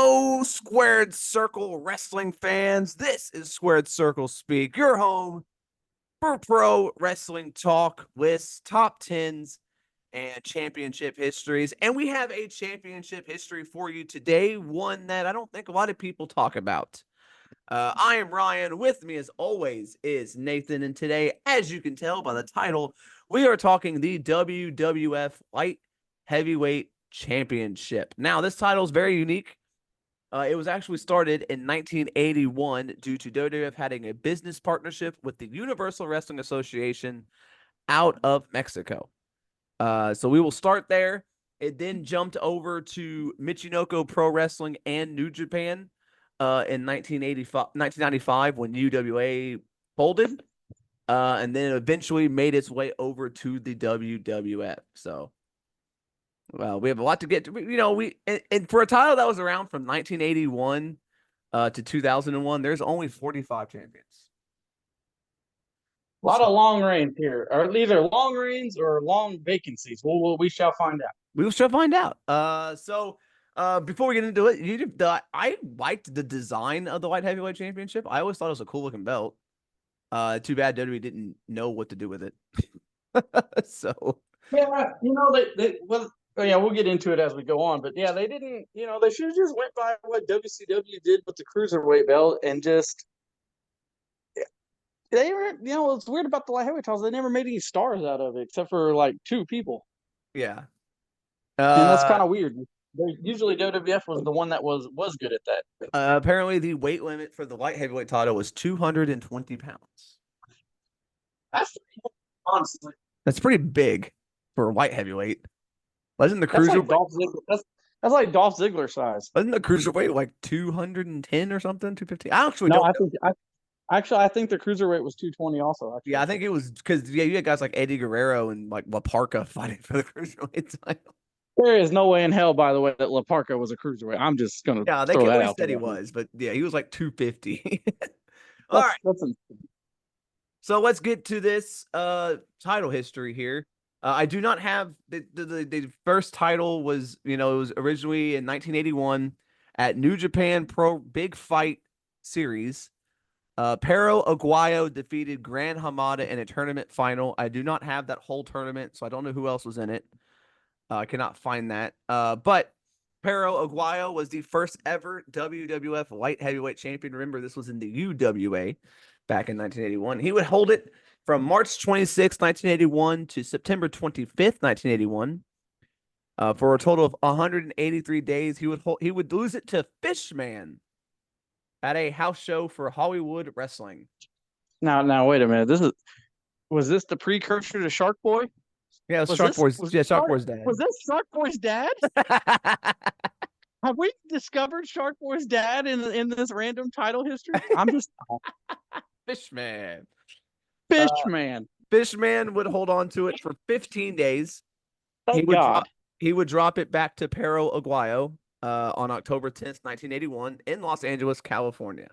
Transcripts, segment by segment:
Hello, Squared Circle wrestling fans. This is Squared Circle Speak, your home for pro wrestling talk, lists, top tens, and championship histories. And we have a championship history for you today, one that I don't think a lot of people talk about. I am Ryan. With me, as always, is Nathan. And today, as you can tell by the title, we are talking the WWF Light Heavyweight Championship. Now, this title is very unique. It was actually started in 1981 due to WWF having a business partnership with the Universal Wrestling Association out of Mexico. So we will start there. It then jumped over to Michinoku Pro Wrestling and New Japan in 1995 when UWA folded, and then it eventually made its way over to the WWF. So, well, we have a lot to get to. And for a title that was around from 1981 to 2001, there's only 45 champions. A lot of long reigns here, or either long reigns or long vacancies. We shall find out. We shall find out. Before we get into it, I liked the design of the Light Heavyweight Championship. I always thought it was a cool looking belt. Too bad WWE didn't know what to do with it. So yeah, we'll get into it as we go on. But yeah, they didn't. They should have just went by what WCW did with the cruiserweight belt and just. They were, what's weird about the light heavyweight titles, they never made any stars out of it except for like two people. Yeah, and that's kind of weird. Usually WWF was the one that was good at that. Apparently, the weight limit for the light heavyweight title was 220 pounds. That's honestly, that's pretty big for a light heavyweight. Wasn't the cruiserweight? That's like Dolph Ziggler size. Wasn't the cruiserweight like 210 or something? 215? I think the cruiserweight was 220 also. Yeah, I think it was because you had guys like Eddie Guerrero and like La Parka fighting for the cruiserweight title. There is no way in hell, by the way, that La Parka was a cruiserweight. I'm just gonna throw that out there. He was, but yeah, he was like 250. All right. So let's get to this title history here. I do not have the first title was, it was originally in 1981 at New Japan Pro Big Fight Series. Perro Aguayo defeated Gran Hamada in a tournament final. I do not have that whole tournament, so I don't know who else was in it. I cannot find that. But Perro Aguayo was the first ever WWF Light Heavyweight Champion. Remember, this was in the UWA back in 1981. He would hold it from March 26, 1981 to September 25th, 1981. For a total of 183 days. He would lose it to Fishman at a house show for Hollywood Wrestling. Now, wait a minute. Was this the precursor to Shark Boy? Yeah, it was Shark Boy's. Yeah, Shark Boy's dad. Was this Shark Boy's dad? Have we discovered Shark Boy's dad in this random title history? I'm just Fishman. Fishman would hold on to it for 15 days. Thank God. He would drop it back to Perro Aguayo on October 10th, 1981 in Los Angeles, California.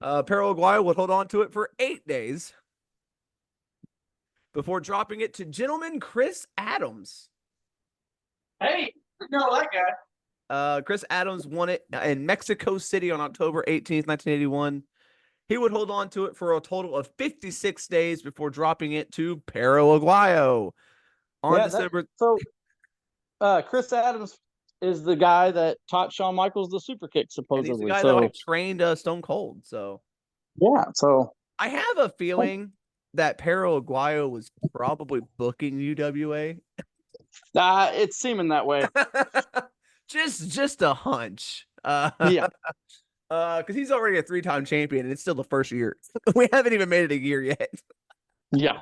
Perro Aguayo would hold on to it for 8 days before dropping it to gentleman Chris Adams. Hey, you know that guy. Chris Adams won it in Mexico City on October 18th, 1981. He would hold on to it for a total of 56 days before dropping it to Perro Aguayo on December. Chris Adams is the guy that taught Shawn Michaels the super kick, supposedly. And he's the guy that trained Stone Cold. So yeah, so I have a feeling that Perro Aguayo was probably booking UWA. It's seeming that way. just a hunch. Yeah. Because he's already a 3-time champion, and it's still the first year. We haven't even made it a year yet. Yeah.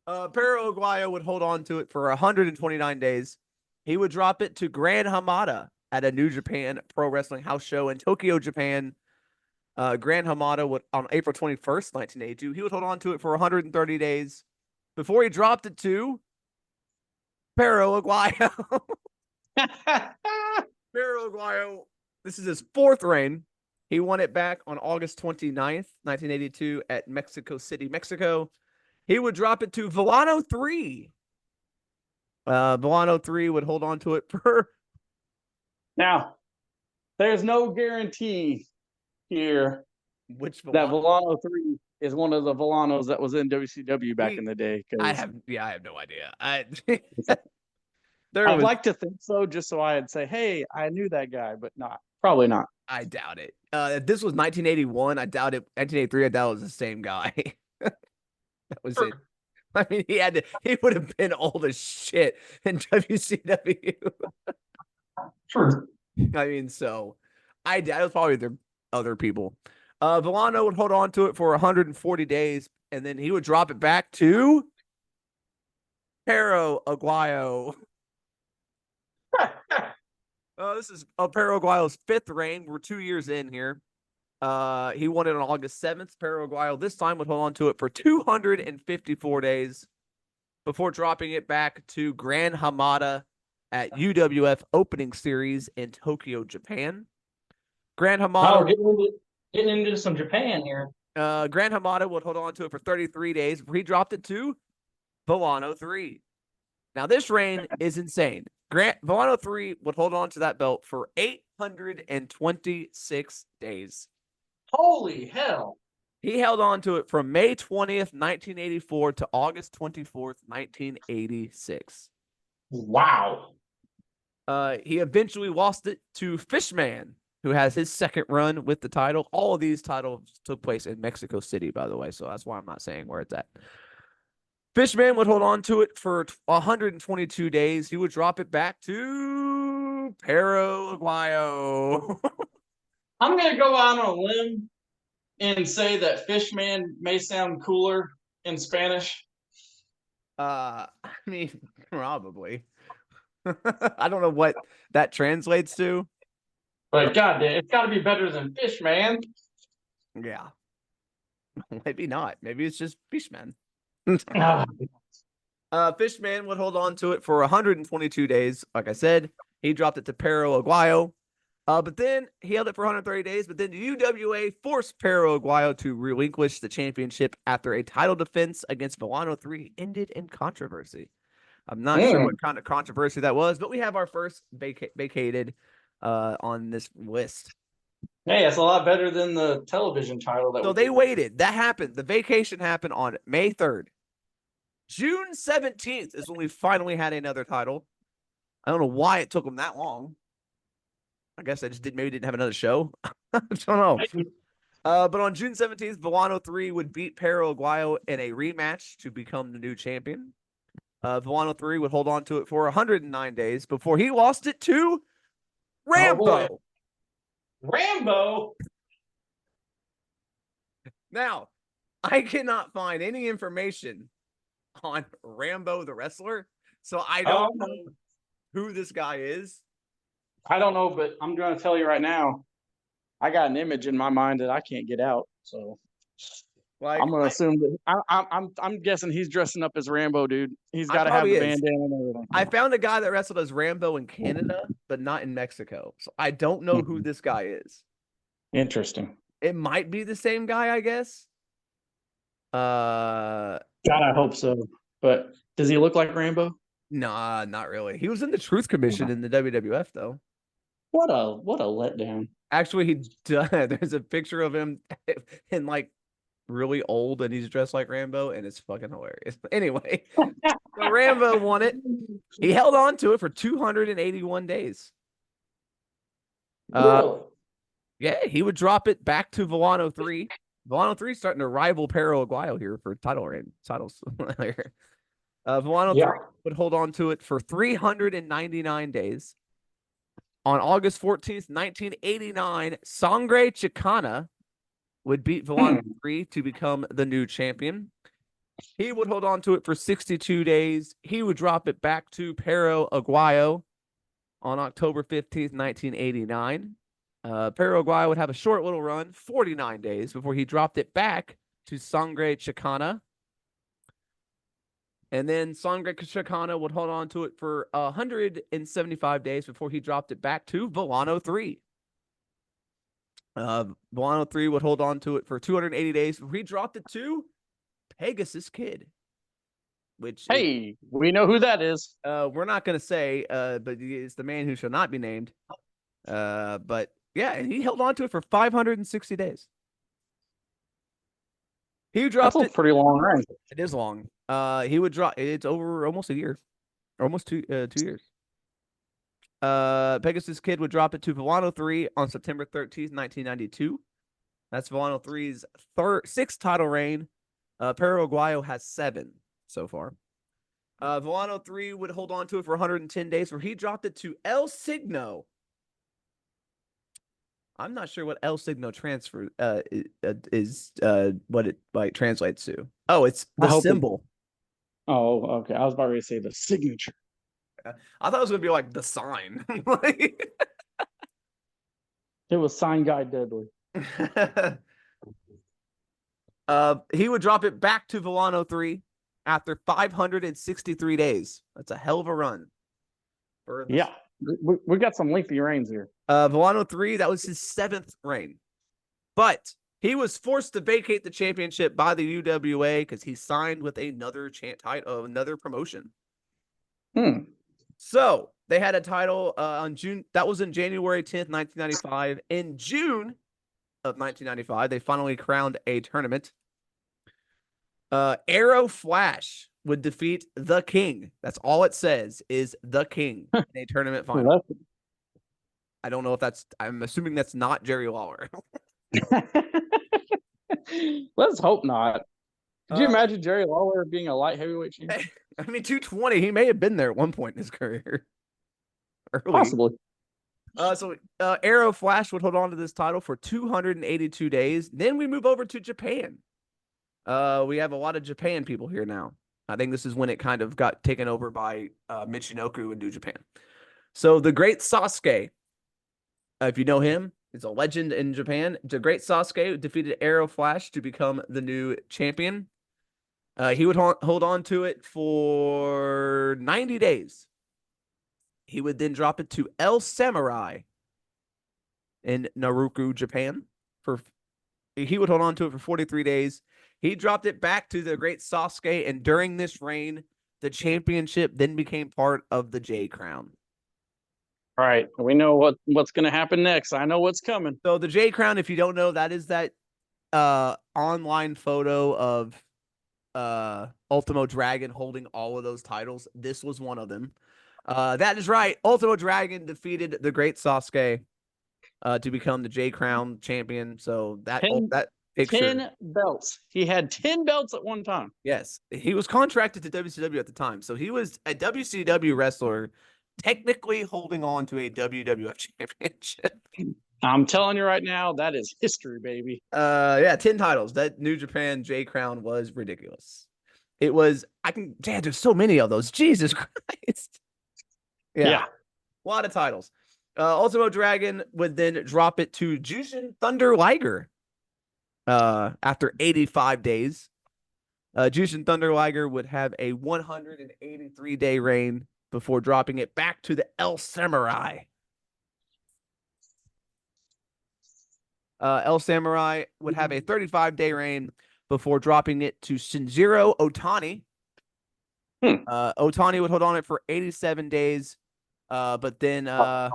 Perro Aguayo would hold on to it for 129 days. He would drop it to Gran Hamada at a New Japan Pro Wrestling house show in Tokyo, Japan. Gran Hamada would, on April 21st, 1982, he would hold on to it for 130 days before he dropped it to Perro Aguayo. Perro Aguayo, this is his 4th reign. He won it back on August 29th, 1982 at Mexico City, Mexico. He would drop it to Villano 3. Villano 3 would hold on to it for... Now, there's no guarantee here Which that Villano? Volano 3 is one of the Volanos that was in WCW back in the day. I Because have no idea. I'd like to think so, just so I'd say, hey, I knew that guy, but not. Probably not. I doubt it. This was 1981. I doubt it. 1983. I doubt it was the same guy. That was it. I mean, he would have been old as shit in WCW. True. I mean, so I doubt it was probably the other people. Villano would hold on to it for 140 days, and then he would drop it back to Pero Aguayo. This is Pero Aguayo's 5th reign. We're 2 years in here. He won it on August 7th. Pero Aguayo this time would hold on to it for 254 days before dropping it back to Gran Hamada at UWF opening series in Tokyo, Japan. Gran Hamada. Getting into some Japan here. Gran Hamada would hold on to it for 33 days before he dropped it to Villano 3. Now, this reign is insane. Villano 3 would hold on to that belt for 826 days. Holy hell. He held on to it from May 20th, 1984 to August 24th, 1986. Wow. He eventually lost it to Fishman, who has his 2nd run with the title. All of these titles took place in Mexico City, by the way, so that's why I'm not saying where it's at. Fishman would hold on to it for 122 days. He would drop it back to Pero Aguayo. I'm going to go out on a limb and say that Fishman may sound cooler in Spanish. I mean, probably. I don't know what that translates to. But goddamn, it's got to be better than Fishman. Yeah. Maybe not. Maybe it's just Fishman. Fishman would hold on to it for 122 days. Like I said, he dropped it to Pero Aguayo. But then he held it for 130 days. But then the UWA forced Pero Aguayo to relinquish the championship after a title defense against Villano 3 ended in controversy. I'm not sure what kind of controversy that was, but we have our first vacated on this list. Hey, it's a lot better than the television title. So they waited. That happened. The vacation happened on May 3rd. June 17th is when we finally had another title. I don't know why it took them that long. I guess I just maybe didn't have another show. I don't know. But on June 17th, Villano 3 would beat Pero Aguayo in a rematch to become the new champion. Villano 3 would hold on to it for 109 days before he lost it to Rambo. Oh, Rambo? Now, I cannot find any information on Rambo the wrestler, so I don't know who this guy is. I don't know, but I'm going to tell you right now, I got an image in my mind that I can't get out. So I'm going to assume that I'm guessing he's dressing up as Rambo, dude. He's got to have the bandana and everything. I found a guy that wrestled as Rambo in Canada, but not in Mexico. So I don't know who this guy is. Interesting. It might be the same guy, I guess. God, I hope so. But does he look like Rambo? Nah, not really. He was in the Truth Commission in the WWF, though. What a letdown. Actually, he does. There's a picture of him in like really old, and he's dressed like Rambo, and it's fucking hilarious. Anyway, so Rambo won it. He held on to it for 281 days. Really? Yeah, he would drop it back to Villano 3. Villano 3 starting to rival Pero Aguayo here for titles. Villano 3 would hold on to it for 399 days. On August 14th, 1989, Sangre Chicana would beat Villano 3 to become the new champion. He would hold on to it for 62 days. He would drop it back to Pero Aguayo on October 15th, 1989. Pero Aguayo would have a short little run, 49 days, before he dropped it back to Sangre Chicana. And then Sangre Chicana would hold on to it for 175 days before he dropped it back to Villano 3. Villano 3 would hold on to it for 280 days before he dropped it to Pegasus Kid. Which we know who that is. We're not going to say, but it's the man who shall not be named. But Yeah, and he held on to it for 560 days. He dropped That's a it. pretty long reign. It is long. He would drop. It's over almost a year, almost 2 years. Pegasus Kid would drop it to Villano 3 on September 13th, 1992. That's Villano 3's sixth title reign. Paraguayo has 7 so far. Villano 3 would hold on to it for 110 days, where he dropped it to El Signo. I'm not sure what El Signo transfer is what it like translates to. Oh, it's the symbol. Oh, okay. I was about to say the signature. I thought it was gonna be like the sign. It was Sign Guy Deadly. He would drop it back to Villano 3 after 563 days. That's a hell of a run. Yeah, we got some lengthy reigns here. Villano 3, that was his 7th reign. But he was forced to vacate the championship by the UWA because he signed with another another promotion. So they had a title on June. That was in January 10th, 1995. In June of 1995, they finally crowned a tournament. Arrow Flash would defeat the King. That's all it says is the King in a tournament final. I don't know if that's. I'm assuming that's not Jerry Lawler. Let's hope not. Could you imagine Jerry Lawler being a light heavyweight champion? I mean, 220. He may have been there at one point in his career. Early. Possibly. So Arrow Flash would hold on to this title for 282 days. Then we move over to Japan. We have a lot of Japan people here now. I think this is when it kind of got taken over by Michinoku in New Japan. So the Great Sasuke, if you know him, is a legend in Japan. The Great Sasuke defeated Arrow Flash to become the new champion. He would hold on to it for 90 days. He would then drop it to El Samurai in Naruku, Japan. He would hold on to it for 43 days. He dropped it back to the Great Sasuke, and during this reign, the championship then became part of the J Crown. All right, we know what's going to happen next. I know what's coming. So the J Crown, if you don't know, that is that online photo of Ultimo Dragon holding all of those titles. This was one of them. That is right. Ultimo Dragon defeated the Great Sasuke to become the J Crown champion. So that picture, 10 belts. He had 10 belts at one time. Yes, he was contracted to WCW at the time, so he was a WCW wrestler, technically holding on to a WWF championship. I'm telling you right now, that is history, baby. Yeah, 10 titles. That New Japan J Crown was ridiculous. It was. There's so many of those. Jesus Christ. Yeah. A lot of titles. Ultimo Dragon would then drop it to Jushin Thunder Liger after 85 days. Jushin Thunder Liger would have a 183-day reign before dropping it back to the El Samurai. El Samurai would have a 35-day reign before dropping it to Shinjiro Otani. Otani would hold on it for 87 days. But then on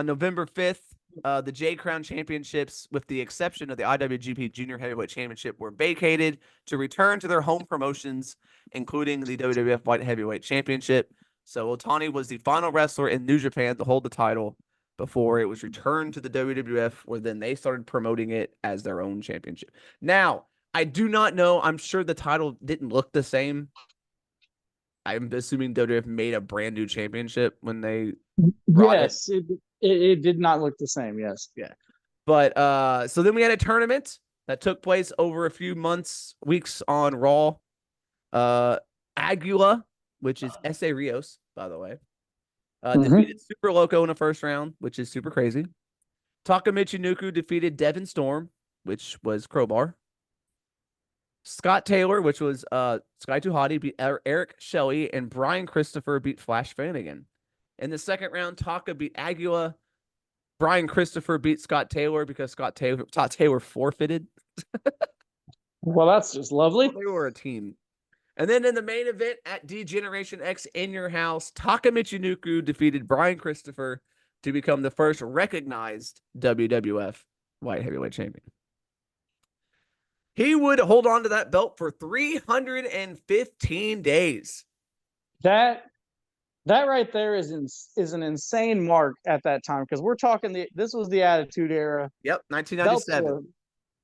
November 5th, the J Crown Championships, with the exception of the IWGP Junior Heavyweight Championship, were vacated to return to their home promotions, including the WWF Light Heavyweight Championship. So Otani was the final wrestler in New Japan to hold the title before it was returned to the WWF, where then they started promoting it as their own championship. Now, I do not know. I'm sure the title didn't look the same. I'm assuming WWF made a brand new championship when they brought it did not look the same. Yes. Yeah. But so then we had a tournament that took place over a few weeks on Raw. Aguila, which is S.A. Rios, by the way, defeated Super Loco in the first round, which is super crazy. Takamichi Nuku defeated Devin Storm, which was Crowbar. Scott Taylor, which was Sky Tuhati, beat Eric Shelley, and Brian Christopher beat Flash Flanagan. In the second round, Taka beat Aguila. Brian Christopher beat Scott Taylor because Scott Taylor forfeited. Well, that's just lovely. They were a team. And then in the main event at D-Generation X in your house, Takamichi Nuku defeated Brian Christopher to become the first recognized WWF Light Heavyweight Champion. He would hold on to that belt for 315 days. That right there is an insane mark at that time, because we're talking this was the Attitude Era. Yep, 1997.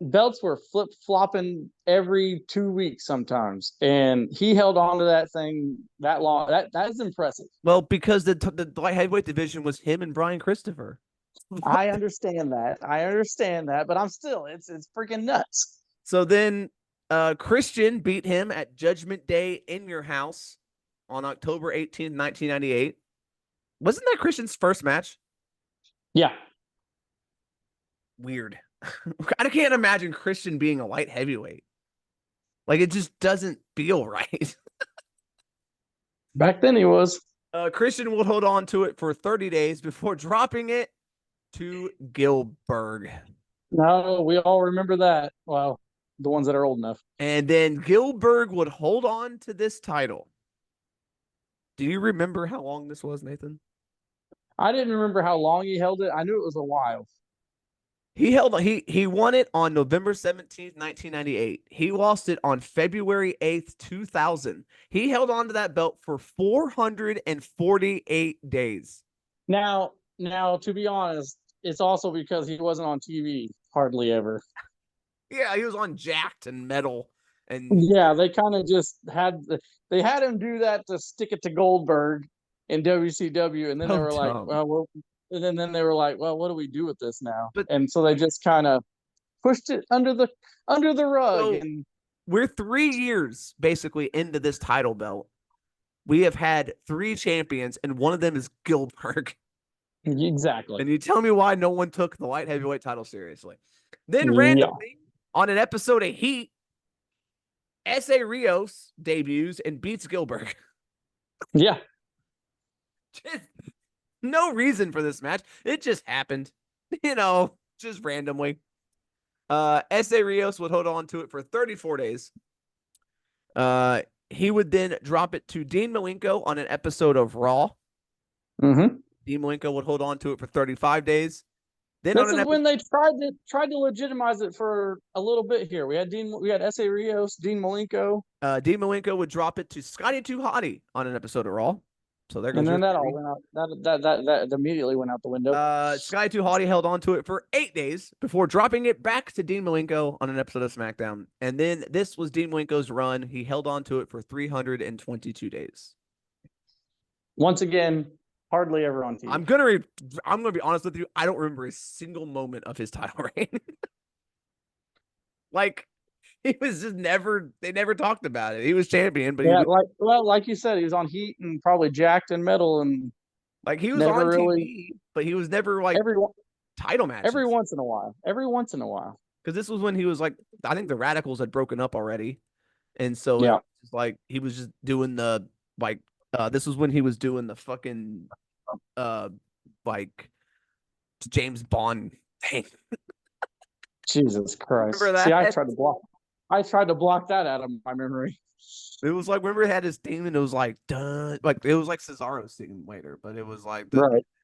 Belts were flip-flopping every 2 weeks sometimes, and he held on to that thing that long. That is impressive. Well, because the light heavyweight division was him and Brian Christopher. I understand that, but it's freaking nuts. So then Christian beat him at Judgment Day in your house on October 18th, 1998. Wasn't that Christian's first match? Yeah. Weird. I can't imagine Christian being a light heavyweight. Like, it just doesn't feel right. Back then he was. Christian would hold on to it for 30 days before dropping it to Gilbert. No, we all remember that. Well, the ones that are old enough. And then Gilbert would hold on to this title. Do you remember how long this was, Nathan? I didn't remember how long he held it. I knew it was a while. He won it on November 17th, 1998. He lost it on February 8th, 2000. He held on to that belt for 448 days. Now, to be honest, it's also because he wasn't on TV hardly ever. Yeah, he was on Jacked and Metal. And yeah, they kind of just had him do that to stick it to Goldberg in WCW, and then they were like, and then they were like, well, what do we do with this now? And so they just kind of pushed it under the rug. So and we're 3 years basically into this title belt. We have had 3 champions, and one of them is Gilbert. Exactly. And you tell me why no one took the light heavyweight title seriously. Then randomly, on an episode of Heat, S.A. Rios debuts and beats Gilbert. Yeah. Just no reason for this match. It just happened, just randomly. S.A. Rios would hold on to it for 34 days. He would then drop it to Dean Malenko on an episode of Raw. Mm-hmm. Dean Malenko would hold on to it for 35 days. Then this is when they tried to legitimize it for a little bit here. We had S.A. Rios, Dean Malenko. Dean Malenko would drop it to Scotty 2 Hotty on an episode of Raw. So there goes. And then that all went out. That immediately went out the window. Scotty 2 Hotty held on to it for 8 days before dropping it back to Dean Malenko on an episode of SmackDown. And then this was Dean Malenko's run. He held on to it for 322 days. Once again, hardly ever on TV. I'm gonna be honest with you. I don't remember a single moment of his title reign. Like, he was just they never talked about it. He was champion, but like you said, he was on Heat and probably Jacked and Metal, and like he was on TV, but he was never like title matches. Every once in a while. Because this was when he was like, I think the Radicals had broken up already, and so yeah, it's like he was just doing the like. This was when he was doing the fucking like James Bond thing. Jesus Christ! Remember that? See, I tried to block that out of my memory. It was like, remember, he had his theme, and it was like dun, like it was like Cesaro's theme later, but it was like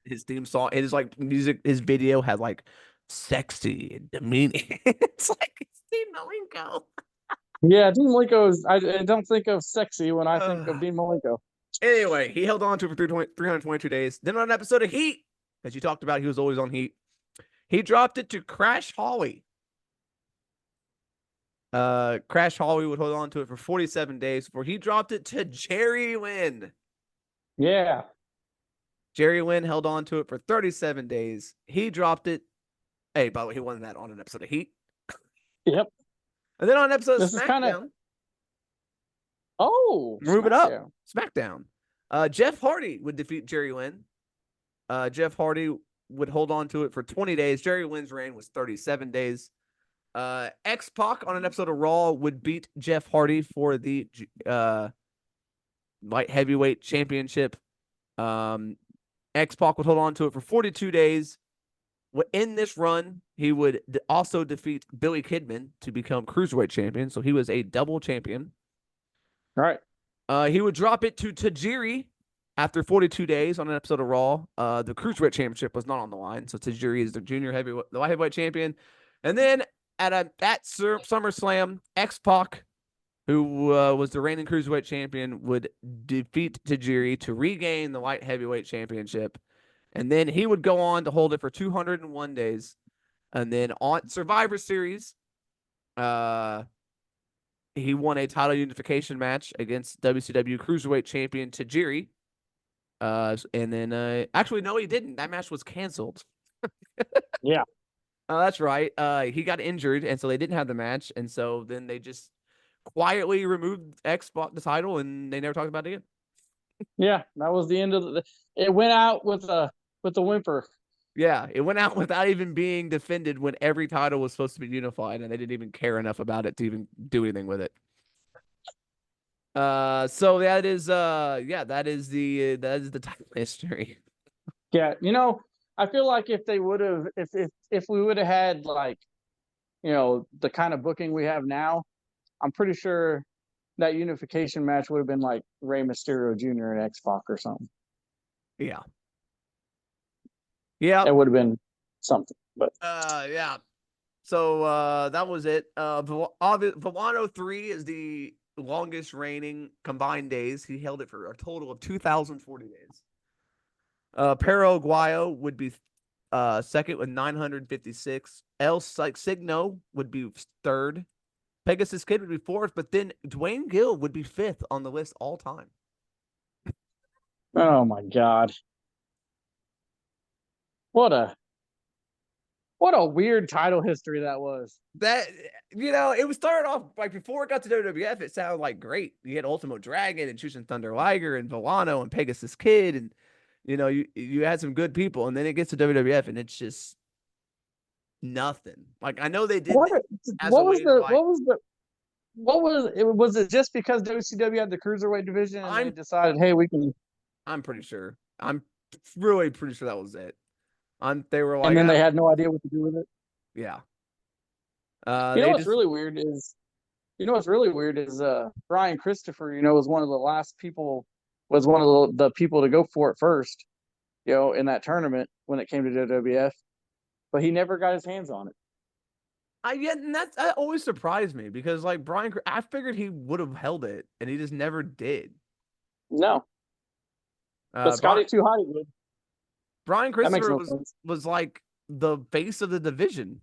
his theme song. It is like music. His video had like sexy and demeaning. It's like it's Dean Malenko. Yeah, Dean Malenko is. I don't think of sexy when I think of Dean Malenko. Anyway, he held on to it for 322 days. Then on an episode of Heat, as you talked about, he was always on Heat. He dropped it to Crash Holly. Crash Holly would hold on to it for 47 days before he dropped it to Jerry Lynn. Yeah. Jerry Lynn held on to it for 37 days. He dropped it. Hey, by the way, he won that on an episode of Heat. Yep. And then on an episode of SmackDown. Move it up. SmackDown. Jeff Hardy would defeat Jerry Lynn. Jeff Hardy would hold on to it for 20 days. Jerry Lynn's reign was 37 days. X-Pac on an episode of Raw would beat Jeff Hardy for the light heavyweight championship. X-Pac would hold on to it for 42 days. In this run, he would also defeat Billy Kidman to become cruiserweight champion. So he was a double champion. Right. He would drop it to Tajiri After 42 days on an episode of Raw, the Cruiserweight Championship was not on the line. So Tajiri is the the light heavyweight champion. And then at SummerSlam, X-Pac, who was the reigning Cruiserweight champion, would defeat Tajiri to regain the light heavyweight championship. And then he would go on to hold it for 201 days. And then on Survivor Series, he won a title unification match against WCW Cruiserweight champion Tajiri. And then actually, no, he didn't. That match was canceled. Yeah. That's right. He got injured, and so they didn't have the match. And so then they just quietly removed the title, and they never talked about it again. Yeah, that was the end of it went out with a whimper. Yeah, it went out without even being defended when every title was supposed to be unified, and they didn't even care enough about it to even do anything with it. So that is that is the title history. Yeah, I feel like if they would have, if we would have had like, the kind of booking we have now, I'm pretty sure that unification match would have been like Rey Mysterio Jr. and X-Pac or something. Yeah. Yeah. It would have been something. But yeah. So that was it. Villano 3 is the longest reigning combined days. He held it for a total of 2,040 days. Perro Aguayo would be second with 956. El Signo would be third. Pegasus Kid would be fourth, but then Dwayne Gill would be fifth on the list all time. Oh my God. What a weird title history that was. That, it was started off like before it got to WWF, it sounded like great. You had Ultimo Dragon and Jushin Thunder Liger and Villano and Pegasus Kid, and you had some good people, and then it gets to WWF and it's just nothing. Like, I know they did. Was it just because WCW had the cruiserweight division and they decided, hey, we can? I'm pretty sure. I'm really pretty sure that was it. They were like, and then they had no idea what to do with it. Yeah. What's really weird is Brian Christopher, was one of the last people, was one of the people to go for it first, in that tournament when it came to WWF, but he never got his hands on it. And that always surprised me because, like, I figured he would have held it, and he just never did. No. But Scotty Too Hotty did. Brian Christopher was like the face of the division.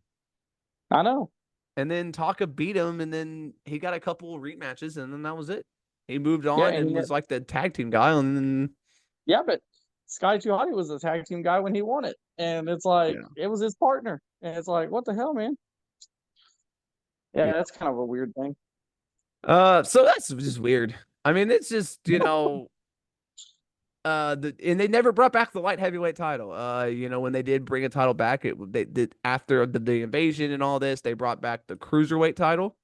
I know. And then Taka beat him, and then he got a couple rematches, and then that was it. He moved on and was like the tag team guy, and then but Scotty Too Hotty was the tag team guy when he won it, and it's like it was his partner, and it's like, what the hell, man? Yeah, that's kind of a weird thing. So that's just weird. I mean, it's just and they never brought back the light heavyweight title. When they did bring a title back, they did after the invasion and all this, they brought back the cruiserweight title.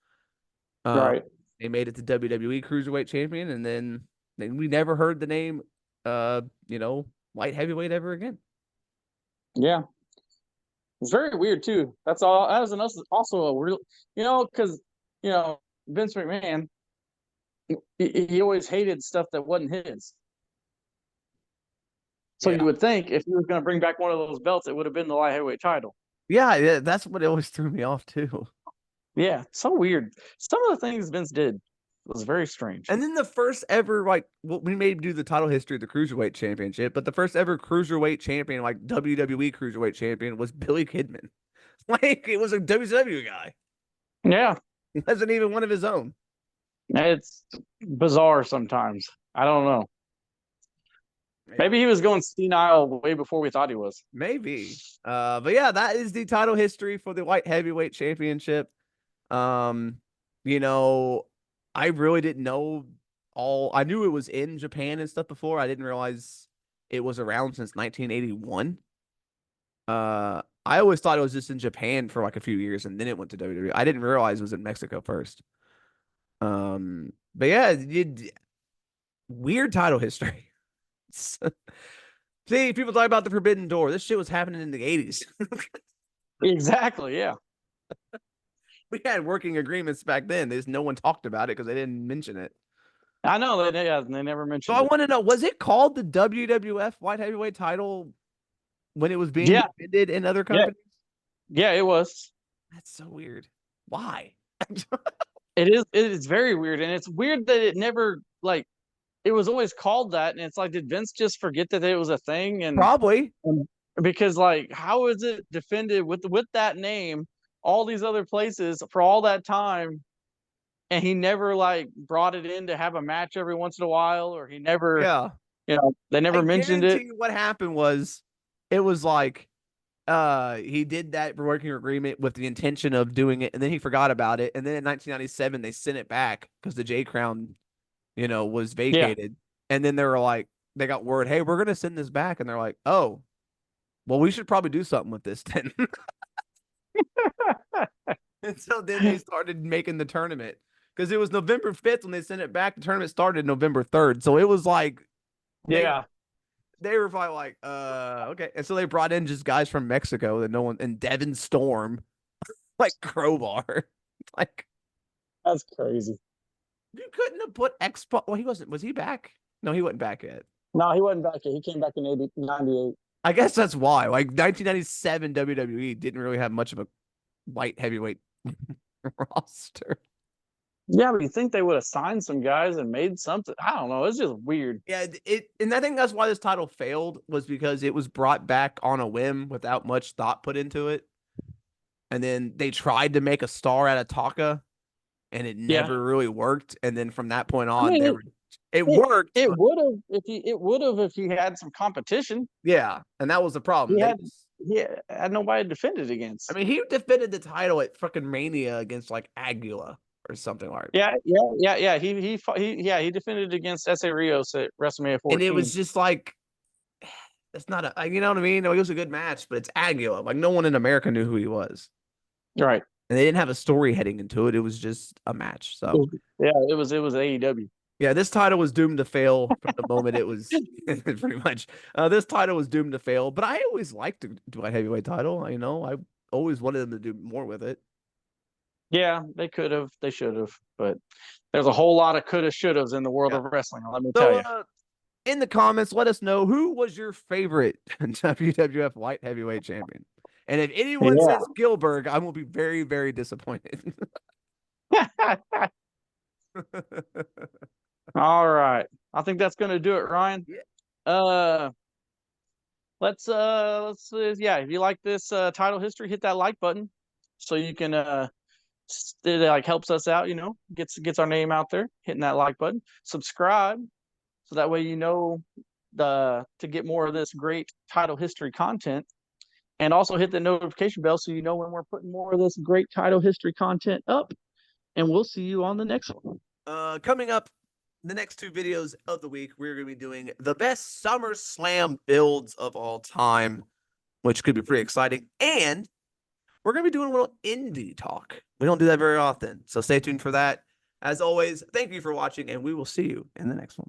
Right. They made it to WWE Cruiserweight Champion, and then we never heard the name, light heavyweight ever again. Yeah, it's very weird too. That's all. That was also a real, because Vince McMahon, he always hated stuff that wasn't his. So you would think if he was going to bring back one of those belts, it would have been the light heavyweight title. Yeah, that's what always threw me off too. Yeah, so weird. Some of the things Vince did was very strange. And then the first ever, we may do the title history of the Cruiserweight Championship, but the first ever Cruiserweight Champion, like WWE Cruiserweight Champion, was Billy Kidman. Like, it was a WCW guy. Yeah. He wasn't even one of his own. It's bizarre sometimes. I don't know. Maybe he was going senile way before we thought he was. Maybe. But yeah, that is the title history for the Light Heavyweight Championship. I really didn't know I knew it was in Japan and stuff before. I didn't realize it was around since 1981. I always thought it was just in Japan for like a few years and then it went to WWE. I didn't realize it was in Mexico first. But yeah, weird title history. See, people talk about the Forbidden Door. This shit was happening in the 80s. Exactly, yeah. We had working agreements back then. No one talked about it because they didn't mention it. I know they never So mentioned I it. want to know, was it called the WWF Light Heavyweight title when it was being Yeah, defended in other yeah, companies? yeah. It was. That's so weird. Why? It is. It is very weird, and it's weird that it never like it was always called that, and it's like, did Vince just forget that it was a thing? Probably. And because like, how is it defended with that name, all these other places for all that time, and he never like brought it in to have a match every once in a while, or he never, Yeah. they I never mentioned guarantee it. you what happened was it was like he did that working agreement with the intention of doing it, and then he forgot about it. And then in 1997 they sent it back because the J Crown, was Yeah. vacated. And then they were like, they got word, hey, we're gonna send this back. And they're like, oh, well, we should probably do something with this then. And so then they started making the tournament because it was November 5th when they sent it back. The tournament started November 3rd. So it was like they Yeah. they were probably like, okay. And so they brought in just guys from Mexico that no one, and Devin Storm, like Crowbar. Like, That's crazy. you couldn't have put X. Well, he wasn't. Was he back? No, he wasn't back yet. No, he wasn't back yet. He came back in 98. I guess that's why. Like 1997 WWE didn't really have much of a light heavyweight roster. Yeah, but you think they would have signed some guys and made something? I don't know. It's just weird. Yeah, and I think that's why this title failed was because it was brought back on a whim without much thought put into it. And then they tried to make a star out of Taka, and it Yeah. never really worked. And then from that point I on, mean, it worked. it But would have if he had some competition. yeah, and that was the problem. He had he had nobody to defend it against. I mean, he defended the title at fucking Mania against like Aguila or something like that. Yeah. He defended against S.A. Rios at WrestleMania And it 14. was just like, it's not a, you know what I mean? It was a good match, but it's Aguila. Like no one in America knew who he was. Right. And they didn't have a story heading into it. It was just a match. So Yeah, it was AEW. yeah, this title was doomed to fail from the moment it was pretty much. This title was doomed to fail, but I always liked the Dwight Heavyweight title. I always wanted them to do more with it. Yeah, they could have, they should have, but there's a whole lot of coulda, shouldas in the world Yeah. of wrestling. Let me tell So you. in the comments, let us know who was your favorite WWF Light Heavyweight Champion. And if anyone Yeah. says Gilbert, I will be very, very disappointed. All right. I think that's going to do it, Ryan. Yeah. Let's yeah, if you like this title history, hit that like button so you can it like helps us out, gets our name out there, hitting that like button. Subscribe so that way to get more of this great title history content. And also hit the notification bell so you know when we're putting more of this great title history content up. And we'll see you on the next one. Coming up, the next two videos of the week, we're going to be doing the best SummerSlam builds of all time, which could be pretty exciting. And we're going to be doing a little indie talk. We don't do that very often, so stay tuned for that. As always, thank you for watching, and we will see you in the next one.